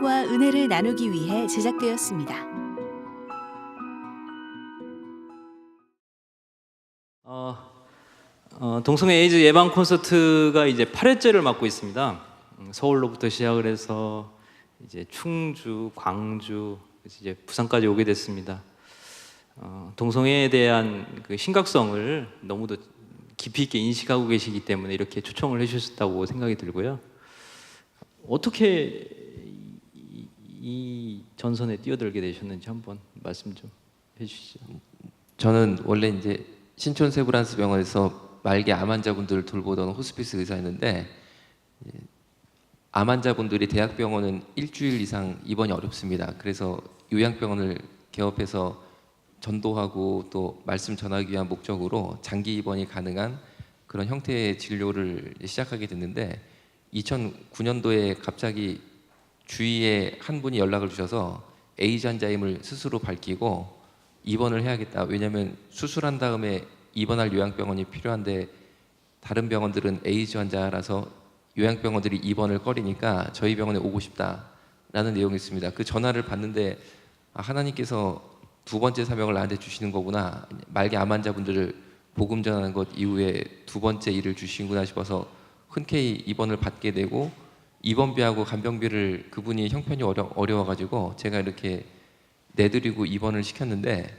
사랑과 은혜를 나누기 위해 제작되었습니다. 동성애 에이즈 예방 콘서트가 이제 8회째를 맡고 있습니다. 서울로부터 시작을 해서 이제 충주, 광주, 이제 부산까지 오게 됐습니다. 동성애에 대한 그 심각성을 너무도 깊이 있게 인식하고 계시기 때문에 이렇게 초청을 해주셨다고 생각이 들고요. 어떻게 이 전선에 뛰어들게 되셨는지 한번 말씀 좀 해주시죠. 저는 원래 이제 신촌 세브란스 병원에서 말기 암 환자분들을 돌보던 호스피스 의사였는데, 암 환자분들이 대학병원은 일주일 이상 입원이 어렵습니다. 그래서 요양병원을 개업해서 전도하고 또 말씀 전하기 위한 목적으로 장기 입원이 가능한 그런 형태의 진료를 시작하게 됐는데, 2009년도에 갑자기 주위에 한 분이 연락을 주셔서 에이즈 환자임을 스스로 밝히고 입원을 해야겠다. 왜냐하면 수술한 다음에 입원할 요양병원이 필요한데 다른 병원들은 에이즈 환자라서 요양병원들이 입원을 꺼리니까 저희 병원에 오고 싶다라는 내용이 있습니다. 그 전화를 받는데 하나님께서 두 번째 사명을 나한테 주시는 거구나, 말기 암 환자분들을 복음 전하는 것 이후에 두 번째 일을 주시는구나 싶어서 흔쾌히 입원을 받게 되고, 입원비하고 간병비를 그분이 형편이 어려워가지고 제가 이렇게 내드리고 입원을 시켰는데,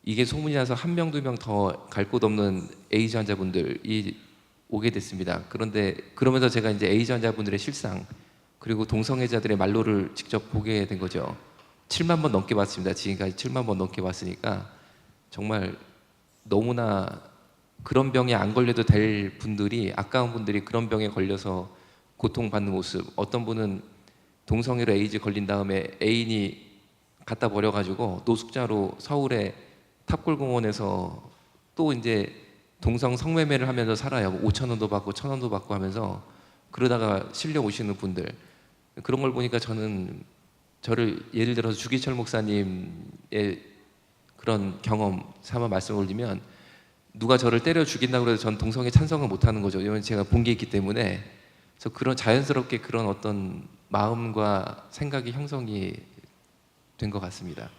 이게 소문이 나서 한 명, 두 명 더 갈 곳 없는 에이즈 환자분들이 오게 됐습니다. 그런데 그러면서 제가 이제 에이즈 환자분들의 실상, 그리고 동성애자들의 말로를 직접 보게 된 거죠. 7만 번 넘게 봤습니다. 지금까지 7만 번 넘게 봤으니까 정말 너무나 그런 병에 안 걸려도 될 분들이, 아까운 분들이 그런 병에 걸려서 고통받는 모습. 어떤 분은 동성애로 에이즈 걸린 다음에 애인이 갖다 버려가지고 노숙자로 서울의 탑골공원에서 또 이제 동성 성매매를 하면서 살아요. 5,000원도 받고 1,000원도 받고 하면서 그러다가 실려 오시는 분들. 그런 걸 보니까 저를 예를 들어서 주기철 목사님의 그런 경험 삼아 말씀을 올리면, 누가 저를 때려 죽인다고 해서 전 동성애 찬성을 못하는 거죠. 왜냐면 제가 본 게 있기 때문에. 그래서 그런 자연스럽게 그런 어떤 마음과 생각이 형성이 된 것 같습니다.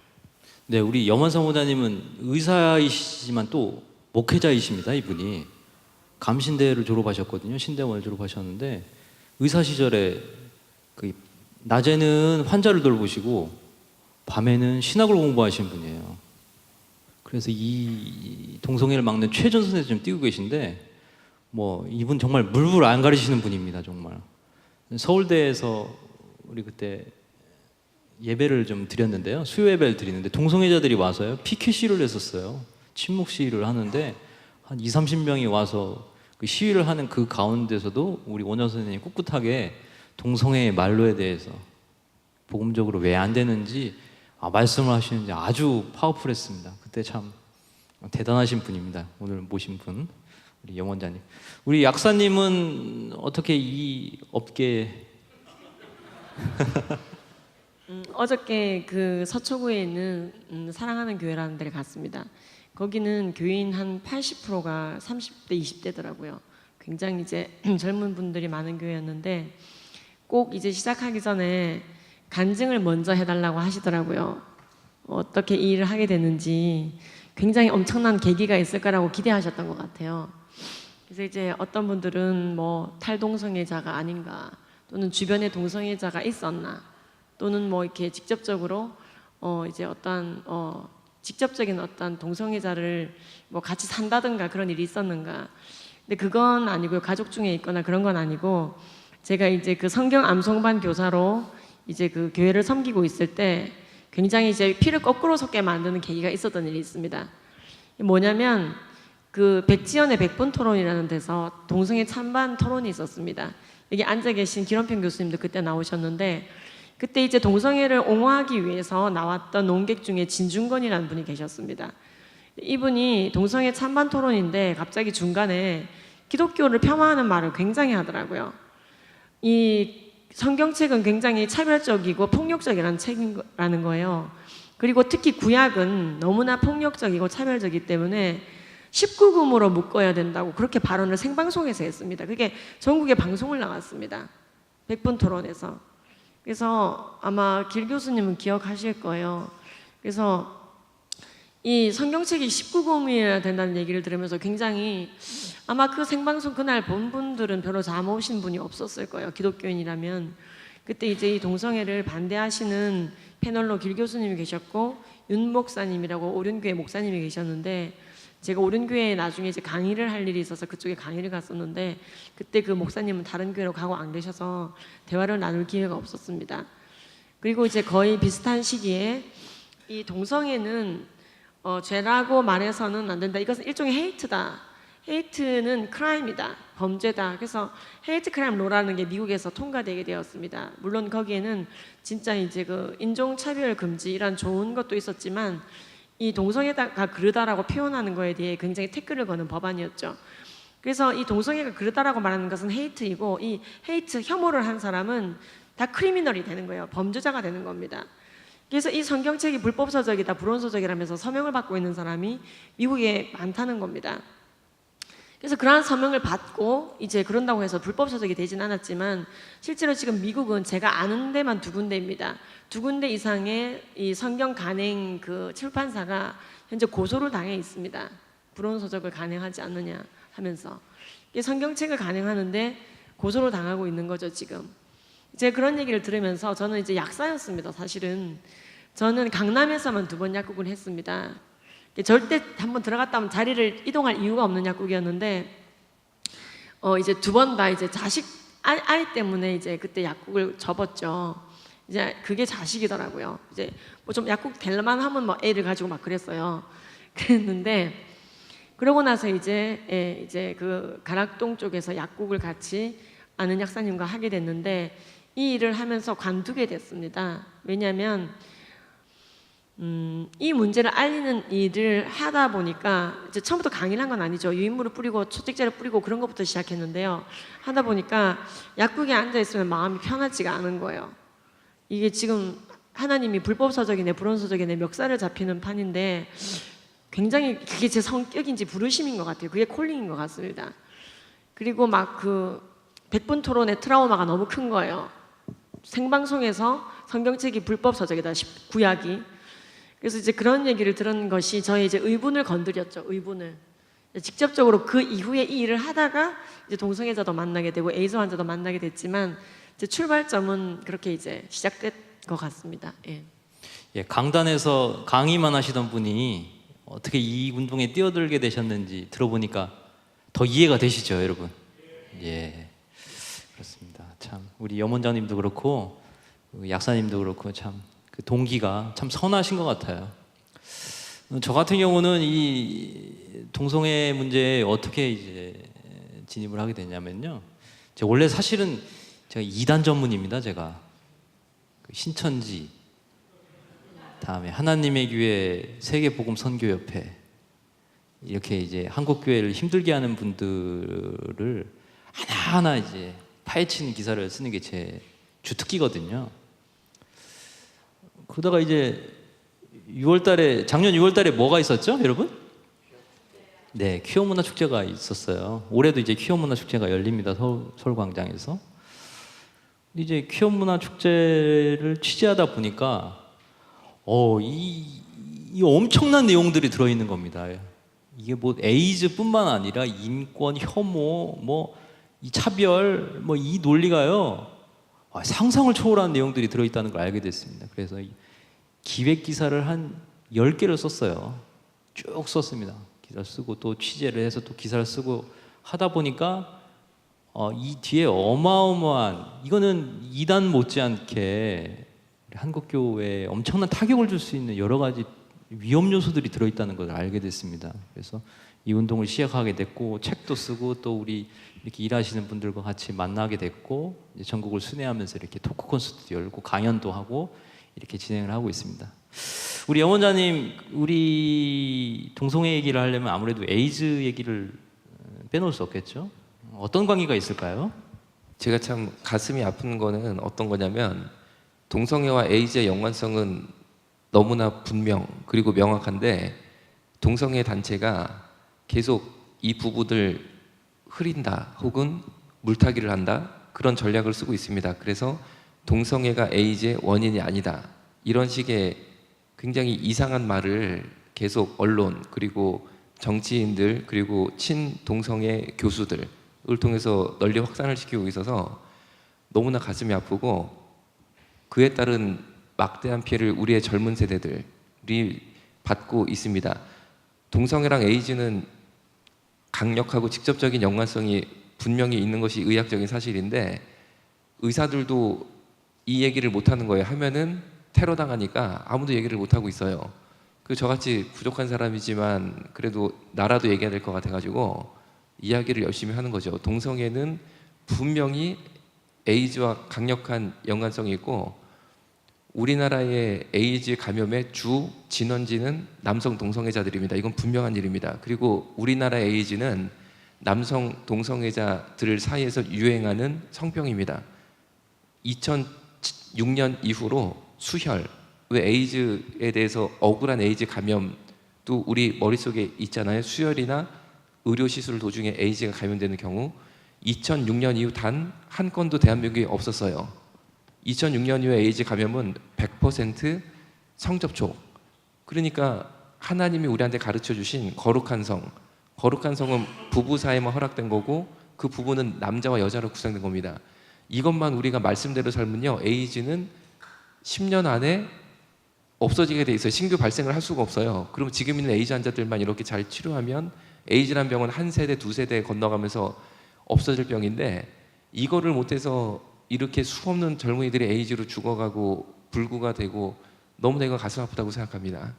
네, 우리 염원 사모자님은 의사이시지만 또 목회자이십니다. 이분이 감신대를 졸업하셨거든요. 신대원을 졸업하셨는데, 의사 시절에 그 낮에는 환자를 돌보시고 밤에는 신학을 공부하신 분이에요. 그래서 이 동성애를 막는 최전선에서 좀 뛰고 계신데, 뭐 이분 정말 물불 안 가리시는 분입니다. 정말. 서울대에서 우리 그때 예배를 좀 드렸는데요. 수요 예배를 드리는데 동성애자들이 와서요, 피켓 시위를 했었어요. 침묵 시위를 하는데 한 20-30명이 와서 그 시위를 하는 그 가운데서도 우리 원효 선생님이 꿋꿋하게 동성애의 말로에 대해서 복음적으로 왜 안 되는지 말씀을 하시는지 아주 파워풀했습니다. 그때 참 대단하신 분입니다. 오늘 모신 분, 우리 염원자님. 우리 약사님은 어떻게 이 업계에 어저께 그 서초구에 있는 사랑하는 교회라는 데를 갔습니다. 거기는 교인 한 80%가 30대, 20대더라고요. 굉장히 이제 젊은 분들이 많은 교회였는데, 꼭 이제 시작하기 전에 간증을 먼저 해달라고 하시더라고요. 어떻게 이 일을 하게 됐는지 굉장히 엄청난 계기가 있을 거라고 기대하셨던 것 같아요. 그래서 이제 어떤 분들은 뭐 탈동성애자가 아닌가, 또는 주변에 동성애자가 있었나, 또는 뭐 이렇게 직접적으로 이제 어떤 직접적인 어떤 동성애자를 뭐 같이 산다든가 그런 일이 있었는가. 근데 그건 아니고요. 가족 중에 있거나 그런 건 아니고, 제가 이제 그 성경 암송반 교사로 이제 그 교회를 섬기고 있을 때 굉장히 이제 피를 거꾸로 솟게 만드는 계기가 있었던 일이 있습니다. 뭐냐면 그 백지연의 백분 토론이라는 데서 동성애 찬반 토론이 있었습니다. 여기 앉아 계신 기런평 교수님도 그때 나오셨는데, 그때 이제 동성애를 옹호하기 위해서 나왔던 논객 중에 진중권이라는 분이 계셨습니다. 이분이 동성애 찬반 토론인데 갑자기 중간에 기독교를 폄하하는 말을 굉장히 하더라고요. 이 성경책은 굉장히 차별적이고 폭력적이라는 책이라는 거예요. 그리고 특히 구약은 너무나 폭력적이고 차별적이기 때문에 19금으로 묶어야 된다고 그렇게 발언을 생방송에서 했습니다. 그게 전국에 방송을 나갔습니다. 백분 토론에서. 그래서 아마 길 교수님은 기억하실 거예요. 그래서 이 성경책이 19금이어야 된다는 얘기를 들으면서 굉장히 아마 그 생방송 그날 본 분들은 별로 잠 오신 분이 없었을 거예요. 기독교인이라면. 그때 이제 이 동성애를 반대하시는 패널로 길 교수님이 계셨고 윤 목사님이라고 오륜교회 목사님이 계셨는데 제가 오륜교회에 나중에 이제 강의를 할 일이 있어서 그쪽에 강의를 갔었는데 그때 그 목사님은 다른 교회로 가고 안 계셔서 대화를 나눌 기회가 없었습니다. 그리고 이제 거의 비슷한 시기에 이 동성애는 죄라고 말해서는 안 된다. 이것은 일종의 헤이트다. 헤이트는 크라임이다. 범죄다. 그래서 헤이트 크라임 로라는 게 미국에서 통과되게 되었습니다. 물론 거기에는 진짜 이제 그 인종차별 금지 이런 좋은 것도 있었지만 이 동성애가 그르다라고 표현하는 거에 대해 굉장히 태클을 거는 법안이었죠. 그래서 이 동성애가 그르다라고 말하는 것은 헤이트이고 이 헤이트 혐오를 한 사람은 다 크리미널이 되는 거예요. 범죄자가 되는 겁니다. 그래서 이 성경책이 불법 서적이다, 불온 서적이라면서 서명을 받고 있는 사람이 미국에 많다는 겁니다. 그래서 그러한 서명을 받고 이제 그런다고 해서 불법 서적이 되진 않았지만 실제로 지금 미국은 제가 아는 데만 2군데입니다. 2군데 이상의 이 성경 간행 그 출판사가 현재 고소를 당해 있습니다. 불온 서적을 간행하지 않느냐 하면서 이 성경책을 간행하는데 고소를 당하고 있는 거죠 지금. 제가 그런 얘기를 들으면서 저는 이제 약사였습니다. 사실은 저는 강남에서만 2번 약국을 했습니다. 절대 한번 들어갔다 하면 자리를 이동할 이유가 없는 약국이었는데 이제 2번 다 이제 자식 아이 때문에 이제 그때 약국을 접었죠. 이제 그게 자식이더라고요. 이제 뭐 좀 약국 될만 하면 뭐 애를 가지고 막 그랬어요. 그랬는데 그러고 나서 이제 그 가락동 쪽에서 약국을 같이 아는 약사님과 하게 됐는데 이 일을 하면서 관두게 됐습니다. 왜냐하면 이 문제를 알리는 일을 하다 보니까 이제 처음부터 강의를 한 건 아니죠. 유인물을 뿌리고 초직제를 뿌리고 그런 것부터 시작했는데요. 하다 보니까 약국에 앉아 있으면 마음이 편하지가 않은 거예요. 이게 지금 하나님이 불법 서적이네, 불온 서적이네 멱살을 잡히는 판인데 굉장히 그게 제 성격인지 부르심인 것 같아요. 그게 콜링인 것 같습니다. 그리고 막 그 100분 토론의 트라우마가 너무 큰 거예요. 생방송에서 성경책이 불법 서적이다, 구약이. 그래서 이제 그런 얘기를 들은 것이 저의 이제 의분을 건드렸죠. 의분을. 직접적으로 그 이후에 이 일을 하다가 이제 동성애자도 만나게 되고 에이즈 환자도 만나게 됐지만 이제 출발점은 그렇게 이제 시작된 것 같습니다. 예. 예, 강단에서 강의만 하시던 분이 어떻게 이 운동에 뛰어들게 되셨는지 들어보니까 더 이해가 되시죠, 여러분? 예, 그렇습니다. 참 우리 염원장님도 그렇고 약사님도 그렇고 참 그 동기가 참 선하신 것 같아요. 저 같은 경우는 이 동성애 문제에 어떻게 이제 진입을 하게 됐냐면요. 제가 원래 사실은 제가 이단 전문입니다. 제가 신천지, 다음에 하나님의 교회 세계복음 선교협회 이렇게 이제 한국 교회를 힘들게 하는 분들을 하나하나 이제 파헤치는 기사를 쓰는 게 제 주특기거든요. 그러다가 이제 작년 6월달에 뭐가 있었죠, 여러분? 네, 퀴어 문화 축제가 있었어요. 올해도 이제 퀴어 문화 축제가 열립니다, 서울광장에서. 이제 퀴어 문화 축제를 취재하다 보니까 이 엄청난 내용들이 들어있는 겁니다. 이게 뭐 에이즈뿐만 아니라 인권, 혐오, 뭐 이 차별, 뭐 이 논리가요 상상을 초월한 내용들이 들어있다는 걸 알게 됐습니다. 그래서 기획 기사를 한 10개를 썼어요. 쭉 썼습니다. 기사를 쓰고 또 취재를 해서 또 기사를 쓰고 하다 보니까 이 뒤에 어마어마한 이거는 이단 못지않게 한국 교회에 엄청난 타격을 줄 수 있는 여러 가지 위험 요소들이 들어있다는 걸 알게 됐습니다. 그래서 이 운동을 시작하게 됐고 책도 쓰고 또 우리 이렇게 일하시는 분들과 같이 만나게 됐고 이제 전국을 순회하면서 이렇게 토크 콘서트도 열고 강연도 하고 이렇게 진행을 하고 있습니다. 우리 염원자님, 우리 동성애 얘기를 하려면 아무래도 에이즈 얘기를 빼놓을 수 없겠죠? 어떤 관계가 있을까요? 제가 참 가슴이 아픈 거는 어떤 거냐면 동성애와 에이즈의 연관성은 너무나 분명 그리고 명확한데 동성애 단체가 계속 이 부부들 흐린다 혹은 물타기를 한다 그런 전략을 쓰고 있습니다. 그래서 동성애가 에이즈의 원인이 아니다. 이런 식의 굉장히 이상한 말을 계속 언론 그리고 정치인들 그리고 친동성애 교수들을 통해서 널리 확산을 시키고 있어서 너무나 가슴이 아프고 그에 따른 막대한 피해를 우리의 젊은 세대들이 받고 있습니다. 동성애랑 에이즈는 강력하고 직접적인 연관성이 분명히 있는 것이 의학적인 사실인데 의사들도 이 얘기를 못하는 거예요. 하면은 테러 당하니까 아무도 얘기를 못하고 있어요. 그 저같이 부족한 사람이지만 그래도 나라도 얘기해야 될 것 같아가지고 이야기를 열심히 하는 거죠. 동성애는 분명히 에이즈와 강력한 연관성이 있고 우리나라의 에이즈 감염의 주 진원지는 남성 동성애자들입니다. 이건 분명한 일입니다. 그리고 우리나라의 에이즈는 남성 동성애자들 사이에서 유행하는 성병입니다. 2006년 이후로 수혈, 왜 에이즈에 대해서 억울한 에이즈 감염도 우리 머릿속에 있잖아요. 수혈이나 의료시술 도중에 에이즈가 감염되는 경우 2006년 이후 단 한 건도 대한민국에 없었어요. 2006년 이후에 에이즈 감염은 100% 성접촉. 그러니까 하나님이 우리한테 가르쳐 주신 거룩한 성. 거룩한 성은 부부 사이에만 허락된 거고 그 부부는 남자와 여자로 구성된 겁니다. 이것만 우리가 말씀대로 살면요. 에이즈는 10년 안에 없어지게 돼 있어요. 신규 발생을 할 수가 없어요. 그럼 지금 있는 에이즈 환자들만 이렇게 잘 치료하면 에이즈란 병은 한 세대, 두 세대 건너가면서 없어질 병인데 이거를 못해서 이렇게 수없는 젊은이들이 에이즈로 죽어가고 불구가 되고 너무나 이거 가슴 아프다고 생각합니다.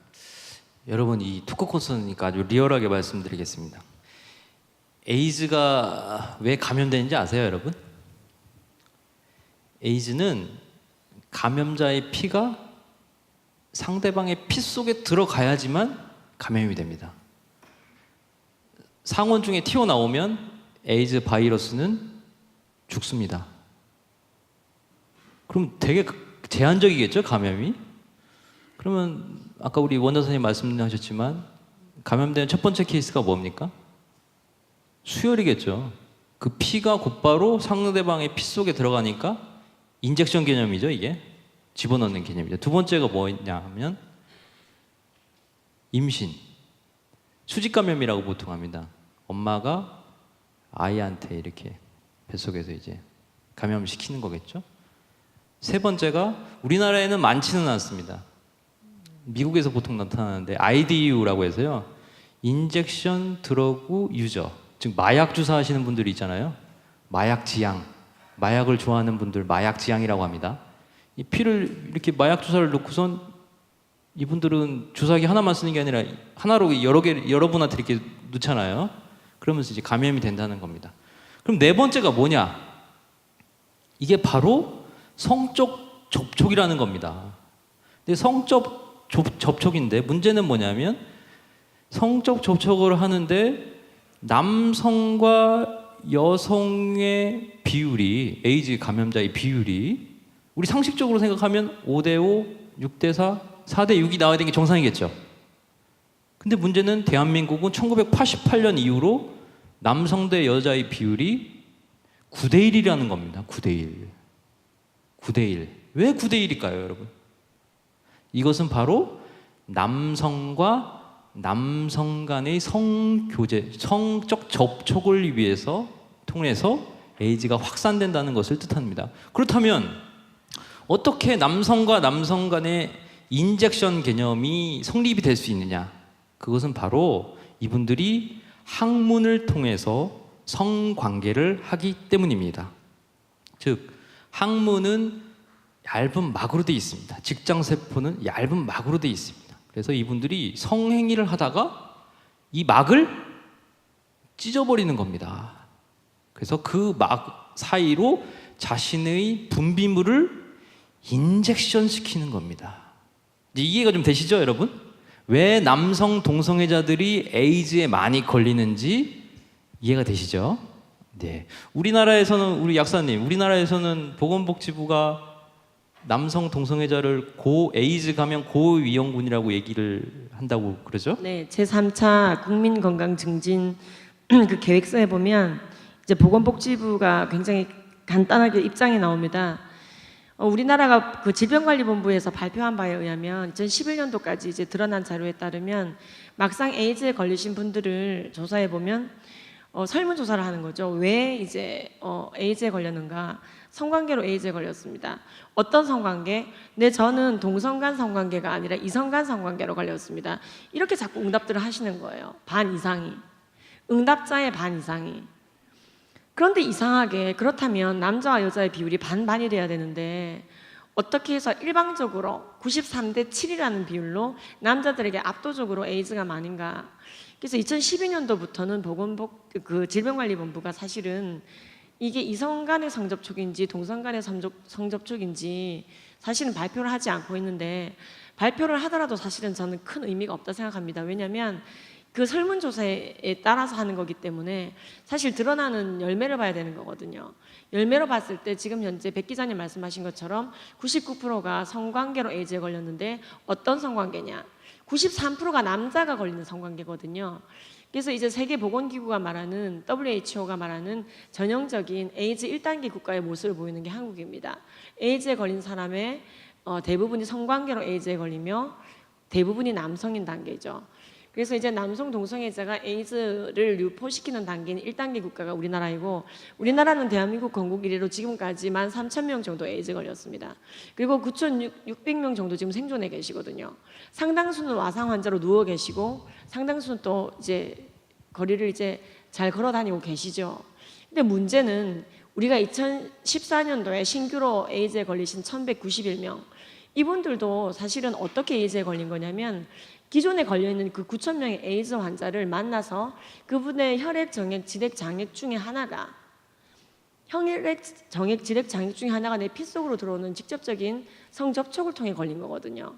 여러분 이 토크 코스니까 아주 리얼하게 말씀드리겠습니다. 에이즈가 왜 감염되는지 아세요, 여러분? 에이즈는 감염자의 피가 상대방의 피 속에 들어가야지만 감염이 됩니다. 상온 중에 튀어나오면 에이즈 바이러스는 죽습니다. 그럼 되게 제한적이겠죠, 감염이? 그러면 아까 우리 원장선생님 말씀하셨지만 감염된 첫 번째 케이스가 뭡니까? 수혈이겠죠. 그 피가 곧바로 상대방의 피 속에 들어가니까 인젝션 개념이죠, 이게. 집어넣는 개념이죠. 두 번째가 뭐냐면 임신. 수직 감염이라고 보통 합니다. 엄마가 아이한테 이렇게 뱃속에서 이제 감염시키는 거겠죠. 세 번째가 우리나라에는 많지는 않습니다. 미국에서 보통 나타나는데 IDU라고 해서요. 인젝션 드러그 유저. 즉 마약 주사하시는 분들이 있잖아요. 마약 지향. 마약을 좋아하는 분들 마약 지향이라고 합니다. 이 피를 이렇게 마약 주사를 놓고선 이분들은 주사기 하나만 쓰는 게 아니라 하나로 여러 분한테 이렇게 넣잖아요. 그러면서 이제 감염이 된다는 겁니다. 그럼 네 번째가 뭐냐? 이게 바로 성적 접촉이라는 겁니다. 근데 성적 접촉인데 문제는 뭐냐면 성적 접촉을 하는데 남성과 여성의 비율이 에이즈 감염자의 비율이 우리 상식적으로 생각하면 5대5, 6대4, 4대6이 나와야 되는 게 정상이겠죠. 근데 문제는 대한민국은 1988년 이후로 남성 대 여자의 비율이 9대1이라는 겁니다. 9대1. 9대1. 왜 9대1일까요, 여러분? 이것은 바로 남성과 남성 간의 성교제, 성적 접촉을 위해서 통해서 에이즈가 확산된다는 것을 뜻합니다. 그렇다면 어떻게 남성과 남성 간의 인젝션 개념이 성립이 될 수 있느냐? 그것은 바로 이분들이 항문을 통해서 성관계를 하기 때문입니다. 즉 항문은 얇은 막으로 되어 있습니다. 직장세포는 얇은 막으로 되어 있습니다. 그래서 이분들이 성행위를 하다가 이 막을 찢어버리는 겁니다. 그래서 그 막 사이로 자신의 분비물을 인젝션 시키는 겁니다. 이제 이해가 좀 되시죠, 여러분? 왜 남성 동성애자들이 에이즈에 많이 걸리는지 이해가 되시죠? 네. 우리나라에서는 우리 약사님, 우리나라에서는 보건복지부가 남성 동성애자를 에이즈 감염 고위험군이라고 얘기를 한다고 그러죠? 네, 제3차 국민건강증진 그 계획서에 보면 이제 보건복지부가 굉장히 간단하게 입장이 나옵니다. 우리나라가 그 질병관리본부에서 발표한 바에 의하면 2011년도까지 이제 드러난 자료에 따르면 막상 에이즈에 걸리신 분들을 조사해 보면 설문조사를 하는 거죠. 왜 이제 에이즈에 걸렸는가? 성관계로 에이즈에 걸렸습니다. 어떤 성관계? 네, 저는 동성간 성관계가 아니라 이성간 성관계로 걸렸습니다. 이렇게 자꾸 응답들을 하시는 거예요. 반 이상이. 응답자의 반 이상이. 그런데 이상하게 그렇다면 남자와 여자의 비율이 반반이 돼야 되는데 어떻게 해서 일방적으로 93대 7이라는 비율로 남자들에게 압도적으로 에이즈가 많은가? 그래서 2012년도부터는 질병관리본부가 사실은 이게 이성 간의 성접촉인지 동성 간의 성접촉인지 사실은 발표를 하지 않고 있는데 발표를 하더라도 사실은 저는 큰 의미가 없다 생각합니다. 왜냐하면 그 설문조사에 따라서 하는 거기 때문에 사실 드러나는 열매를 봐야 되는 거거든요. 열매로 봤을 때 지금 현재 백 기자님 말씀하신 것처럼 99%가 성관계로 에이즈에 걸렸는데 어떤 성관계냐? 93%가 남자가 걸리는 성관계거든요. 그래서 이제 세계보건기구가 말하는 WHO가 말하는 전형적인 에이즈 1단계 국가의 모습을 보이는 게 한국입니다. 에이즈에 걸린 사람의 대부분이 성관계로 에이즈에 걸리며 대부분이 남성인 단계죠. 그래서 이제 남성 동성애자가 에이즈를 유포시키는 단계는 1단계 국가가 우리나라이고 우리나라는 대한민국 건국 이래로 지금까지 13,000명 정도 에이즈 걸렸습니다. 그리고 9,600명 정도 지금 생존해 계시거든요. 상당수는 와상 환자로 누워 계시고 상당수는 또 이제 거리를 이제 잘 걸어 다니고 계시죠. 근데 문제는 우리가 2014년도에 신규로 에이즈에 걸리신 1,191명 이분들도 사실은 어떻게 에이즈에 걸린 거냐면 기존에 걸려있는 그 9,000명의 에이즈 환자를 만나서 그분의 혈액 정액 질액 장애 중에 하나가 혈액 정액 질액 장애 중에 하나가 내 피 속으로 들어오는 직접적인 성접촉을 통해 걸린 거거든요.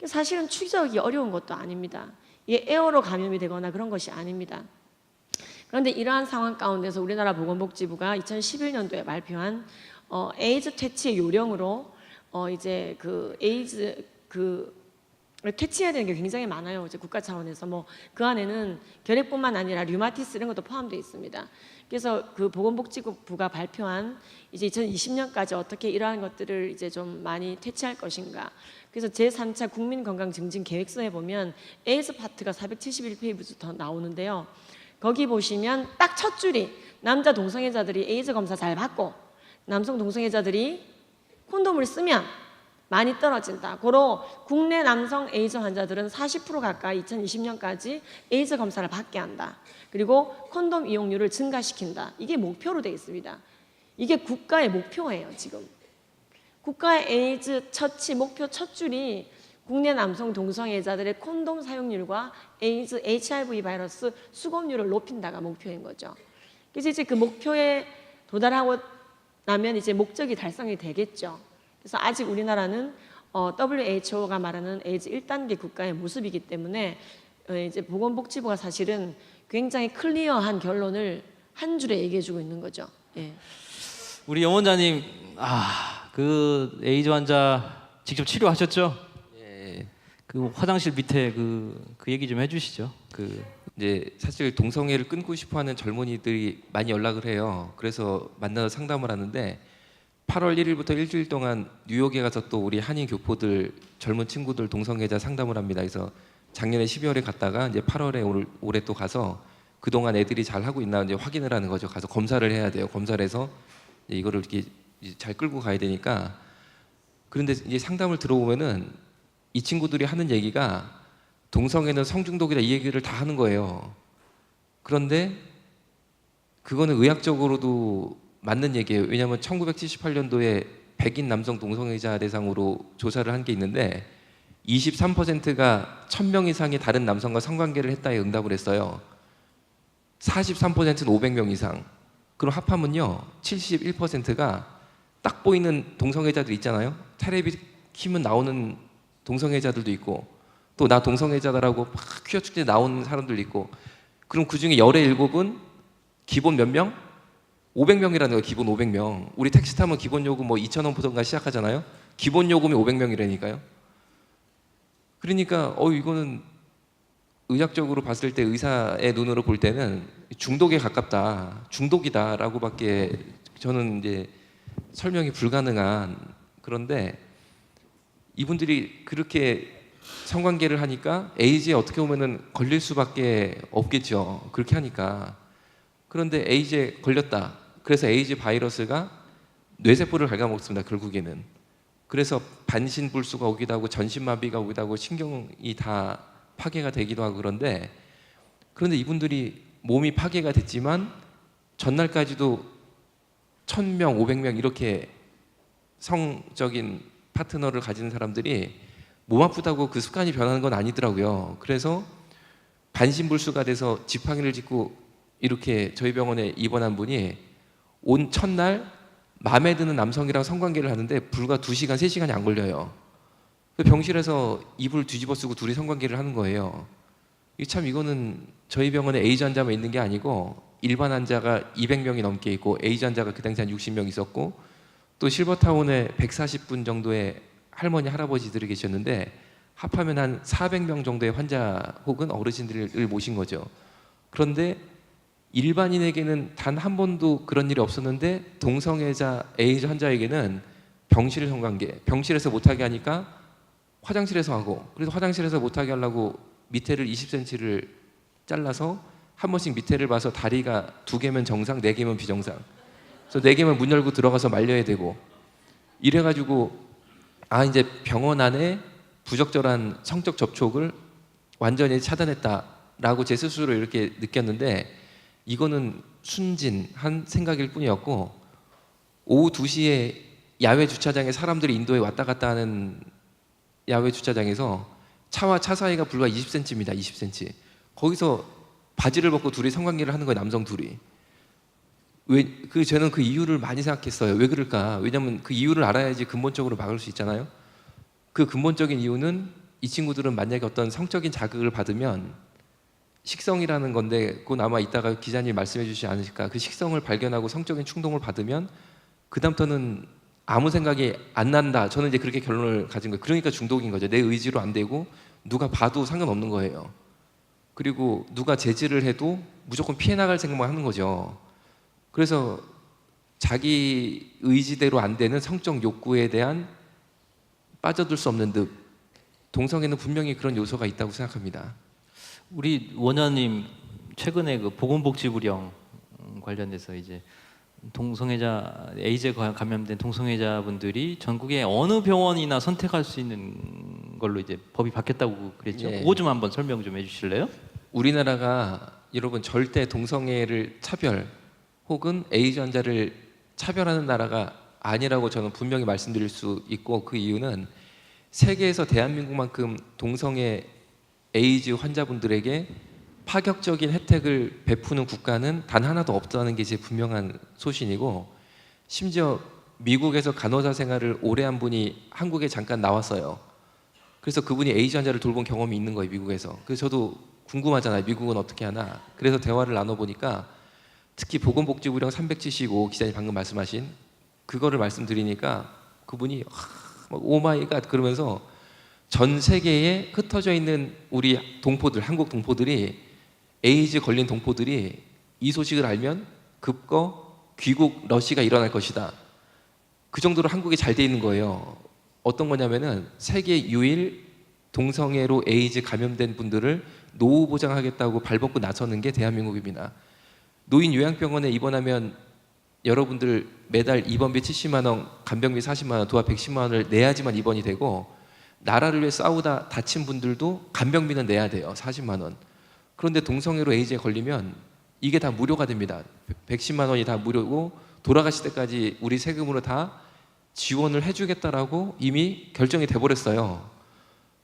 사실은 추적이 어려운 것도 아닙니다. 이게 에어로 감염이 되거나 그런 것이 아닙니다. 그런데 이러한 상황 가운데서 우리나라 보건복지부가 2011년도에 발표한 에이즈 퇴치 요령으로 이제 그 에이즈 퇴치해야 되는 게 굉장히 많아요. 이제 국가 차원에서 그 안에는 결핵뿐만 아니라 류마티스 이런 것도 포함되어 있습니다. 그래서 그 보건복지부가 발표한 이제 2020년까지 어떻게 이러한 것들을 이제 좀 많이 퇴치할 것인가. 그래서 제3차 국민건강증진계획서에 보면 에이즈 파트가 471페이지부터 나오는데요. 거기 보시면 딱 첫 줄이 남자 동성애자들이 에이즈 검사 잘 받고 남성 동성애자들이 콘돔을 쓰면 많이 떨어진다. 고로 국내 남성 에이즈 환자들은 40% 가까이 2020년까지 에이즈 검사를 받게 한다. 그리고 콘돔 이용률을 증가시킨다. 이게 목표로 되어 있습니다. 이게 국가의 목표예요, 지금. 국가의 에이즈 처치 목표 첫 줄이 국내 남성 동성애자들의 콘돔 사용률과 에이즈 HIV 바이러스 수급률을 높인다가 목표인 거죠. 그래서 이제 그 목표에 도달하고 나면 이제 목적이 달성이 되겠죠. 그래서 아직 우리나라는 WHO가 말하는 에이즈 1단계 국가의 모습이기 때문에 이제 보건복지부가 사실은 굉장히 클리어한 결론을 한 줄에 얘기해주고 있는 거죠. 예. 우리 영 원장님, 그 에이즈 환자 직접 치료하셨죠? 예. 그 화장실 밑에 그 얘기 좀 해주시죠. 이제 사실 동성애를 끊고 싶어하는 젊은이들이 많이 연락을 해요. 그래서 만나서 상담을 하는데 8월 1일부터 일주일 동안 뉴욕에 가서 또 우리 한인 교포들 젊은 친구들 동성애자 상담을 합니다. 그래서 작년에 12월에 갔다가 이제 8월에 올해 또 가서 그동안 애들이 잘 하고 있나 이제 확인을 하는 거죠. 가서 검사를 해야 돼요. 검사를 해서 이거를 이렇게 잘 끌고 가야 되니까. 그런데 이제 상담을 들어보면은 이 친구들이 하는 얘기가 동성애는 성중독이다 이 얘기를 다 하는 거예요. 그런데 그거는 의학적으로도 맞는 얘기예요. 왜냐하면 1978년도에 백인 남성 동성애자 대상으로 조사를 한 게 있는데 23%가 1,000명 이상의 다른 남성과 성관계를 했다에 응답을 했어요. 43%는 500명 이상. 그럼 합하면요 71%가 딱 보이는 동성애자들 있잖아요. 텔레비 키면 나오는 동성애자들도 있고 또 나 동성애자다라고 막 퀴어 축제에 나오는 사람들도 있고 그럼 그중에 17은 기본 몇 명? 500명이라는 거예요. 기본 500명. 우리 택시 타면 기본 요금 2,000원 부터인가 시작하잖아요. 기본 요금이 500명이라니까요. 그러니까 이거는 의학적으로 봤을 때 의사의 눈으로 볼 때는 중독에 가깝다, 중독이다라고밖에 저는 이제 설명이 불가능한 그런데 이분들이 그렇게 성관계를 하니까 에이즈에 어떻게 보면은 걸릴 수밖에 없겠죠. 그렇게 하니까. 그런데 에이즈에 걸렸다. 그래서 에이즈 바이러스가 뇌세포를 갉아먹습니다. 결국에는. 그래서 반신불수가 오기도 하고 전신마비가 오기도 하고 신경이 다 파괴가 되기도 하고 그런데 이분들이 몸이 파괴가 됐지만 전날까지도 1000명, 500명 이렇게 성적인 파트너를 가진 사람들이 몸 아프다고 그 습관이 변하는 건 아니더라고요. 그래서 반신불수가 돼서 지팡이를 짚고 이렇게 저희 병원에 입원한 분이 온 첫날 마음에 드는 남성이랑 성관계를 하는데 불과 2시간, 3시간이 안 걸려요. 병실에서 이불 뒤집어 쓰고 둘이 성관계를 하는 거예요. 이거는 저희 병원에 에이즈 환자만 있는 게 아니고 일반 환자가 200명이 넘게 있고 에이즈 환자가 그 당시 한 60명 있었고 또 실버타운에 140분 정도의 할머니, 할아버지들이 계셨는데 합하면 한 400명 정도의 환자 혹은 어르신들을 모신 거죠. 그런데 일반인에게는 단 한 번도 그런 일이 없었는데 동성애자 에이즈 환자에게는 병실 성관계, 병실에서 못하게 하니까 화장실에서 하고 그래서 화장실에서 못하게 하려고 밑에를 20cm를 잘라서 한 번씩 밑에를 봐서 다리가 2개면 정상, 4개면 비정상. 그래서 4개면 문 열고 들어가서 말려야 되고 이래가지고 이제 병원 안에 부적절한 성적 접촉을 완전히 차단했다라고 제 스스로 이렇게 느꼈는데 이거는 순진한 생각일 뿐이었고 오후 2시에 야외 주차장에 사람들이 인도에 왔다 갔다 하는 야외 주차장에서 차와 차 사이가 불과 20cm입니다. 20cm. 거기서 바지를 벗고 둘이 성관계를 하는 거예요. 남성 둘이. 저는 그 이유를 많이 생각했어요. 왜 그럴까? 왜냐하면 그 이유를 알아야지 근본적으로 막을 수 있잖아요. 그 근본적인 이유는 이 친구들은 만약에 어떤 성적인 자극을 받으면 식성이라는 건데 그건 아마 이따가 기자님 말씀해 주시지 않으실까. 그 식성을 발견하고 성적인 충동을 받으면 그 다음부터는 아무 생각이 안 난다. 저는 이제 그렇게 결론을 가진 거예요. 그러니까 중독인 거죠. 내 의지로 안 되고 누가 봐도 상관없는 거예요. 그리고 누가 제지를 해도 무조건 피해 나갈 생각만 하는 거죠. 그래서 자기 의지대로 안 되는 성적 욕구에 대한 빠져들 수 없는 늪. 동성애는 분명히 그런 요소가 있다고 생각합니다. 우리 원장님 최근에 그 보건복지부령 관련돼서 이제 동성애자 에이즈에 감염된 동성애자분들이 전국의 어느 병원이나 선택할 수 있는 걸로 이제 법이 바뀌었다고 그랬죠. 예. 그거 좀 한번 설명 좀 해주실래요? 우리나라가 여러분 절대 동성애를 차별 혹은 에이즈 환자를 차별하는 나라가 아니라고 저는 분명히 말씀드릴 수 있고 그 이유는 세계에서 대한민국만큼 동성애 에이즈 환자분들에게 파격적인 혜택을 베푸는 국가는 단 하나도 없다는 게 제 분명한 소신이고 심지어 미국에서 간호사 생활을 오래 한 분이 한국에 잠깐 나왔어요. 그래서 그분이 에이즈 환자를 돌본 경험이 있는 거예요. 미국에서. 그래서 저도 궁금하잖아요. 미국은 어떻게 하나. 그래서 대화를 나눠보니까 특히 보건복지부령 375 기자님 방금 말씀하신 그거를 말씀드리니까 그분이 오마이갓 그러면서 전 세계에 흩어져 있는 우리 동포들, 한국 동포들이 에이즈 걸린 동포들이 이 소식을 알면 급거 귀국 러시가 일어날 것이다. 그 정도로 한국이 잘 돼 있는 거예요. 어떤 거냐면은 세계 유일 동성애로 에이즈 감염된 분들을 노후 보장하겠다고 발벗고 나서는 게 대한민국입니다. 노인 요양병원에 입원하면 여러분들 매달 입원비 70만 원, 간병비 40만 원, 도합 110만 원을 내야지만 입원이 되고 나라를 위해 싸우다 다친 분들도 간병비는 내야 돼요. 40만 원. 그런데 동성애로 에이즈에 걸리면 이게 다 무료가 됩니다. 110만 원이 다 무료고 돌아가실 때까지 우리 세금으로 다 지원을 해주겠다라고 이미 결정이 돼버렸어요.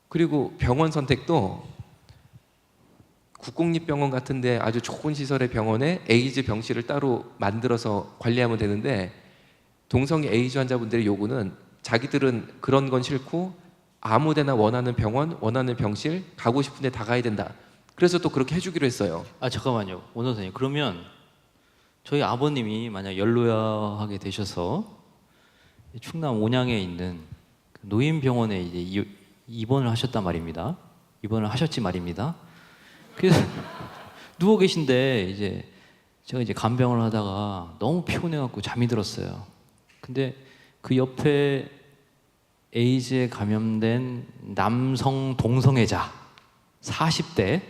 그리고 병원 선택도 국공립병원 같은데 아주 좋은 시설의 병원에 에이즈 병실을 따로 만들어서 관리하면 되는데 동성애 에이즈 환자분들의 요구는 자기들은 그런 건 싫고 아무데나 원하는 병원, 원하는 병실 가고 싶은데 다 가야 된다. 그래서 또 그렇게 해주기로 했어요. 잠깐만요, 원 선생님. 그러면 저희 아버님이 만약 연로하게 되셔서 충남 온양에 있는 노인병원에 이제 입원을 하셨단 말입니다. 입원을 하셨지 말입니다. 그래서 누워 계신데 이제 제가 이제 간병을 하다가 너무 피곤해갖고 잠이 들었어요. 근데 그 옆에 에이즈에 감염된 남성 동성애자 40대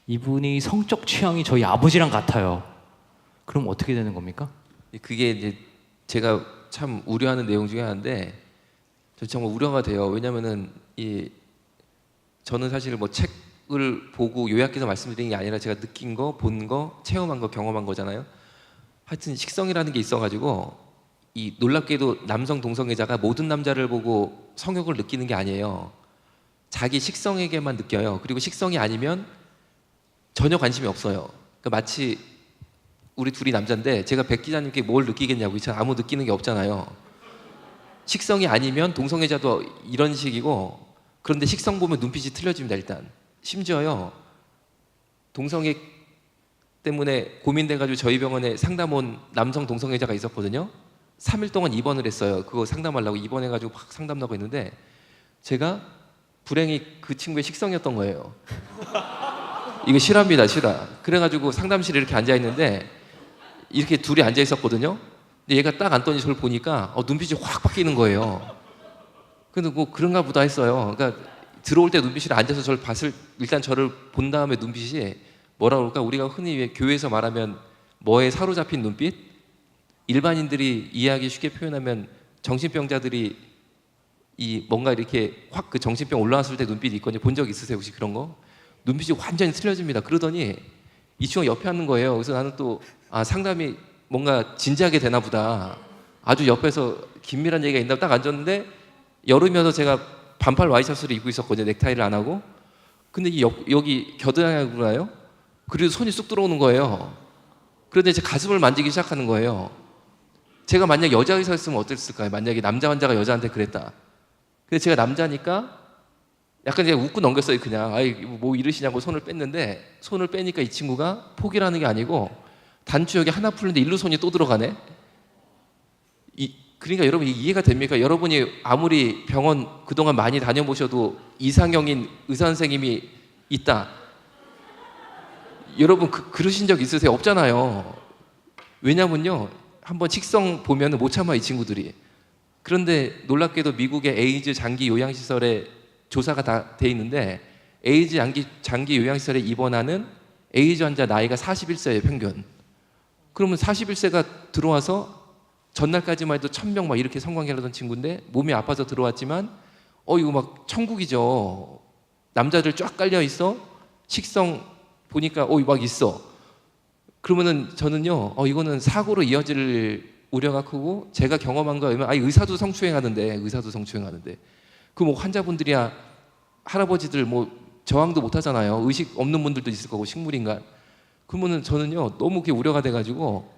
이분이 성적 취향이 저희 아버지랑 같아요. 그럼 어떻게 되는 겁니까? 그게 이제 제가 참 우려하는 내용 중에 하나인데 저 정말 우려가 돼요. 왜냐면은 저는 사실 뭐 책을 보고 요약해서 말씀드리는 게 아니라 제가 느낀 거, 본 거, 체험한 거, 경험한 거잖아요. 하여튼 식성이라는 게 있어가지고 이 놀랍게도 남성 동성애자가 모든 남자를 보고 성욕을 느끼는 게 아니에요. 자기 식성에게만 느껴요. 그리고 식성이 아니면 전혀 관심이 없어요. 그러니까 마치 우리 둘이 남자인데 제가 백 기자님께 뭘 느끼겠냐고, 전 아무 느끼는 게 없잖아요. 식성이 아니면 동성애자도 이런 식이고, 그런데 식성 보면 눈빛이 틀려집니다. 일단 심지어요, 동성애 때문에 고민돼가지고 저희 병원에 상담 온 남성 동성애자가 있었거든요. 3일 동안 입원을 했어요. 그거 상담하려고 입원해가지고 막 상담하고 있는데 제가 불행히 그 친구의 식성이었던 거예요. 이거 실화입니다, 실화. 그래가지고 상담실에 이렇게 앉아 있는데 이렇게 둘이 앉아 있었거든요. 근데 얘가 딱 앉더니 저를 보니까 눈빛이 확 바뀌는 거예요. 근데 뭐 그런가 보다 했어요. 그러니까 들어올 때 눈빛이 앉아서 저를 일단 저를 본 다음에 눈빛이 뭐라 그럴까? 우리가 흔히 왜 교회에서 말하면 뭐에 사로잡힌 눈빛? 일반인들이 이해하기 쉽게 표현하면 정신병자들이 뭔가 이렇게 확 그 정신병 올라왔을 때 눈빛이 있거든요. 본 적 있으세요, 혹시 그런 거? 눈빛이 완전히 틀려집니다. 그러더니 이 친구가 옆에 앉는 거예요. 그래서 나는 또 상담이 뭔가 진지하게 되나 보다. 아주 옆에서 긴밀한 얘기가 있나 딱 앉았는데 여름이어서 제가 반팔 와이셔츠를 입고 있었거든요. 넥타이를 안 하고. 근데 여기 겨드랑이구나요? 그리고 손이 쑥 들어오는 거예요. 그런데 제 가슴을 만지기 시작하는 거예요. 제가 만약 여자 의사였으면 어땠을까요? 만약에 남자 환자가 여자한테 그랬다. 근데 제가 남자니까 약간 제가 웃고 넘겼어요. 그냥 뭐 이러시냐고 손을 뺐는데, 손을 빼니까 이 친구가 포기라는 게 아니고 단추 여기 하나 풀는데 일로 손이 또 들어가네. 그러니까 여러분 이해가 됩니까? 여러분이 아무리 병원 그동안 많이 다녀보셔도 이상형인 의사 선생님이 있다, 여러분 그러신 적 있으세요? 없잖아요. 왜냐면요, 한번 식성 보면 못 참아, 이 친구들이. 그런데 놀랍게도 미국의 에이즈 장기 요양시설에 조사가 다 돼 있는데, 에이즈 장기 요양시설에 입원하는 에이즈 환자 나이가 41세예요, 평균. 그러면 41세가 들어와서 전날까지만 해도 1000명 막 이렇게 성관계하던 친구인데 몸이 아파서 들어왔지만 이거 막 천국이죠. 남자들 쫙 깔려 있어. 식성 보니까 막 있어. 그러면은 저는요, 이거는 사고로 이어질 우려가 크고, 제가 경험한 거에 의하면 의사도 성추행하는데 그 뭐 환자분들이야, 할아버지들 뭐 저항도 못 하잖아요. 의식 없는 분들도 있을 거고, 식물인간. 그러면은 저는요, 너무 그게 우려가 돼가지고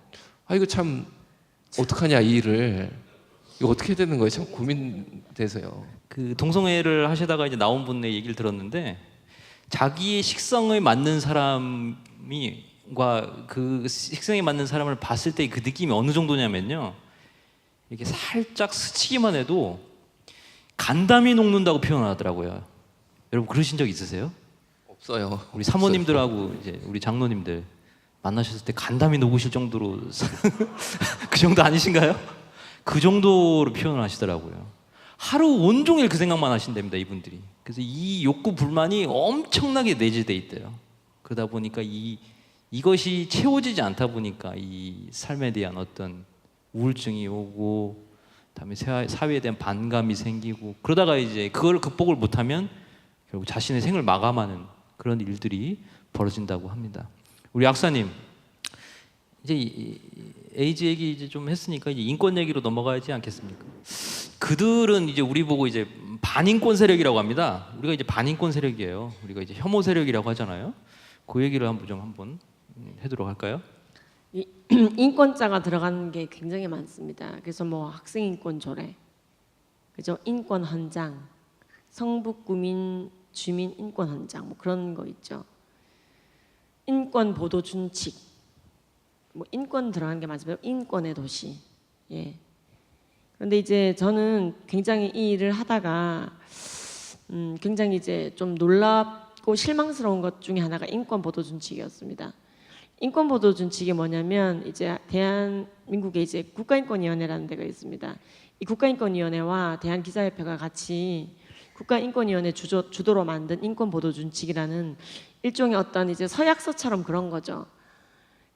이거 참 어떡하냐, 이 일을. 이거 어떻게 되는 거예요? 참 고민돼서요. 그 동성애를 하시다가 이제 나온 분의 얘기를 들었는데, 자기의 식성에 맞는 사람과 그 식성에 맞는 사람을 봤을 때 그 느낌이 어느 정도냐면요, 이렇게 살짝 스치기만 해도 간담이 녹는다고 표현하더라고요. 여러분 그러신 적 있으세요? 없어요. 우리 사모님들하고 이제 우리 장로님들 만나셨을 때 간담이 녹으실 정도로 그 정도 아니신가요? 그 정도로 표현을 하시더라고요. 하루 온종일 그 생각만 하신답니다, 이분들이. 그래서 이 욕구 불만이 엄청나게 내재돼 있대요. 그러다 보니까 이것이 채워지지 않다 보니까 이 삶에 대한 어떤 우울증이 오고, 그다음에 사회에 대한 반감이 생기고, 그러다가 이제 그걸 극복을 못하면 결국 자신의 생을 마감하는 그런 일들이 벌어진다고 합니다. 우리 약사님, 이제 에이즈 얘기 이제 좀 했으니까 이제 인권 얘기로 넘어가야지 않겠습니까? 그들은 이제 우리 보고 이제 반인권 세력이라고 합니다. 우리가 이제 반인권 세력이에요. 우리가 이제 혐오 세력이라고 하잖아요. 그 얘기를 한번 해도록 할까요? 인권자가 들어가는 게 굉장히 많습니다. 그래서 뭐 학생인권 조례, 그죠? 인권 헌장, 성북 구민 주민 인권 헌장, 뭐 그런 거 있죠. 인권 보도 준칙, 뭐 인권 들어가는 게 맞아요. 인권의 도시. 예. 그런데 이제 저는 굉장히 이 일을 하다가 굉장히 이제 좀 놀랍고 실망스러운 것 중에 하나가 인권 보도 준칙이었습니다. 인권 보도 준칙이 뭐냐면 이제 대한민국에 이제 국가인권위원회라는 데가 있습니다. 이 국가인권위원회와 대한기자협회가 같이 국가인권위원회 주도로 만든 인권 보도 준칙이라는 일종의 어떤 이제 서약서처럼 그런 거죠.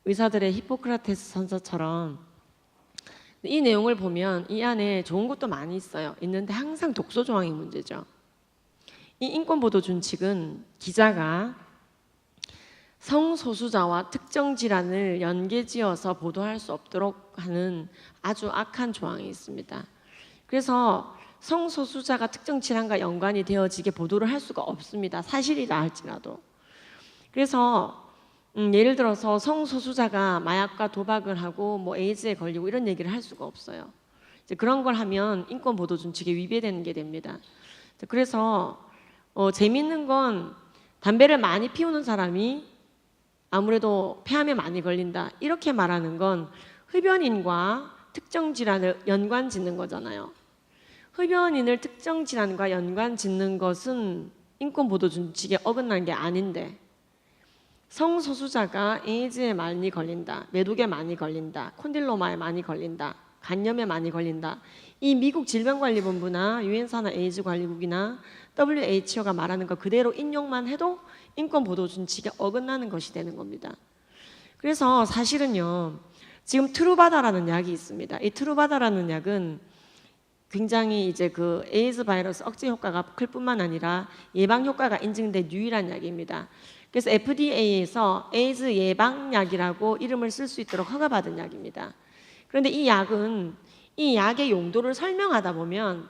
의사들의 히포크라테스 선서처럼. 이 내용을 보면 이 안에 좋은 것도 많이 있는데 항상 독소 조항이 문제죠. 이 인권 보도 준칙은 기자가 성소수자와 특정 질환을 연계지어서 보도할 수 없도록 하는 아주 악한 조항이 있습니다. 그래서 성소수자가 특정 질환과 연관이 되어지게 보도를 할 수가 없습니다. 사실이라 할지라도. 그래서 예를 들어서 성소수자가 마약과 도박을 하고 뭐 에이즈에 걸리고 이런 얘기를 할 수가 없어요. 이제 그런 걸 하면 인권 보도 준칙에 위배되는 게 됩니다. 그래서 재밌는 건 담배를 많이 피우는 사람이 아무래도 폐암에 많이 걸린다 이렇게 말하는 건 흡연인과 특정 질환을 연관 짓는 거잖아요. 흡연인을 특정 질환과 연관 짓는 것은 인권 보도 준칙에 어긋난 게 아닌데 성소수자가 에이즈에 많이 걸린다, 메독에 많이 걸린다, 콘딜로마에 많이 걸린다, 간염에 많이 걸린다. 이 미국 질병관리본부나 유엔사나 에이즈관리국이나 WHO가 말하는 거 그대로 인용만 해도 인권 보도 준칙에 어긋나는 것이 되는 겁니다. 그래서 사실은요, 지금 트루바다라는 약이 있습니다. 이 트루바다라는 약은 굉장히 이제 그 에이즈 바이러스 억제 효과가 클 뿐만 아니라 예방 효과가 인증된 유일한 약입니다. 그래서 FDA에서 에이즈 예방약이라고 이름을 쓸 수 있도록 허가받은 약입니다. 그런데 이 약은 이 약의 용도를 설명하다 보면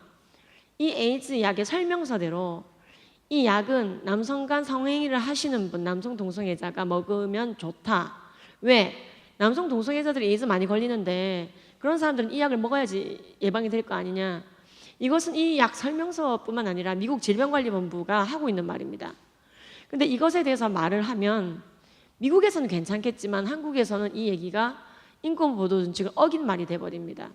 이 에이즈 약의 설명서대로 이 약은 남성 간 성행위를 하시는 분, 남성 동성애자가 먹으면 좋다. 왜? 남성 동성애자들이 에이즈 많이 걸리는데 그런 사람들은 이 약을 먹어야지 예방이 될 거 아니냐. 이것은 이 약 설명서뿐만 아니라 미국 질병관리본부가 하고 있는 말입니다. 근데 이것에 대해서 말을 하면 미국에서는 괜찮겠지만 한국에서는 이 얘기가 인권 보도 준칙을 어긴 말이 돼버립니다.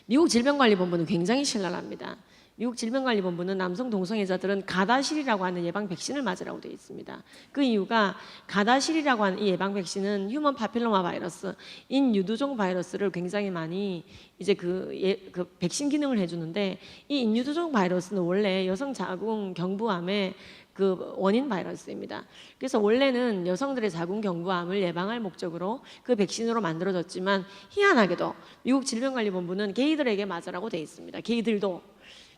미국 질병관리본부는 굉장히 신랄합니다. 미국 질병관리본부는 남성 동성애자들은 가다실이라고 하는 예방 백신을 맞으라고 되어 있습니다. 그 이유가 가다실이라고 하는 이 예방 백신은 휴먼 파필로마 바이러스, 인유두종 바이러스를 굉장히 많이 이제 그 백신 기능을 해주는데 이 인유두종 바이러스는 원래 여성 자궁 경부암의 그 원인 바이러스입니다. 그래서 원래는 여성들의 자궁 경부암을 예방할 목적으로 그 백신으로 만들어졌지만 희한하게도 미국 질병관리본부는 게이들에게 맞으라고 되어 있습니다. 게이들도.